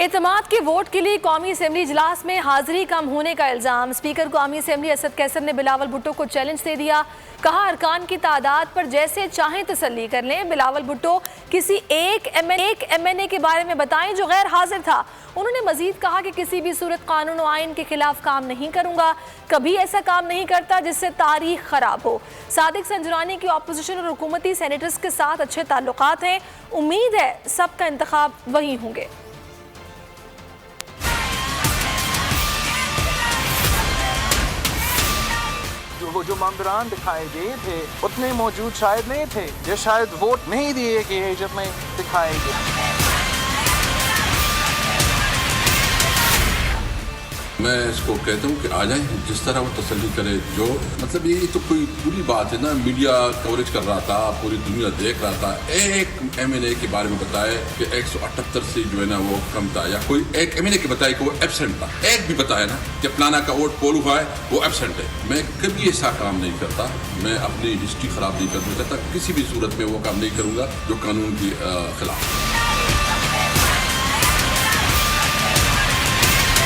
اعتماد کے ووٹ کے لیے قومی اسمبلی اجلاس میں حاضری کم ہونے کا الزام۔ اسپیکر قومی اسمبلی اسد قیصر نے بلاول بھٹو کو چیلنج دے دیا، کہا ارکان کی تعداد پر جیسے چاہیں تسلی کر لیں، بلاول بھٹو کسی ایک ایم این اے کے بارے میں بتائیں جو غیر حاضر تھا۔ انہوں نے مزید کہا کہ کسی بھی صورت قانون و آئین کے خلاف کام نہیں کروں گا، کبھی ایسا کام نہیں کرتا جس سے تاریخ خراب ہو۔ صادق سنجرانی کی اپوزیشن اور حکومتی سینیٹرز کے ساتھ اچھے تعلقات ہیں، امید ہے سب کا انتخاب وہی ہوں گے۔ وہ جو ممبران دکھائے گئے تھے اتنے موجود شاید نہیں تھے، یا شاید ووٹ نہیں دیے گئے جتنے دکھائے گئے۔ میں اس کو کہتا ہوں کہ آ جائیں، جس طرح وہ تسلی کرے، جو مطلب یہ تو کوئی بری بات ہے نا، میڈیا کوریج کر رہا تھا، پوری دنیا دیکھ رہا تھا، ایک ایم این اے کے بارے میں بتائے کہ 178 سے جو ہے نا وہ کم تھا، یا کوئی ایک ایم این اے کے بتائے کہ وہ ایبسنٹ تھا، ایک بھی بتایا نا کہ فلانا کا ووٹ پول ہوا ہے وہ ایبسنٹ ہے۔ میں کبھی ایسا کام نہیں کرتا، میں اپنی ہسٹری خراب نہیں کرنا چاہتا، کسی بھی صورت میں وہ کام نہیں کروں گا جو قانون کے خلاف۔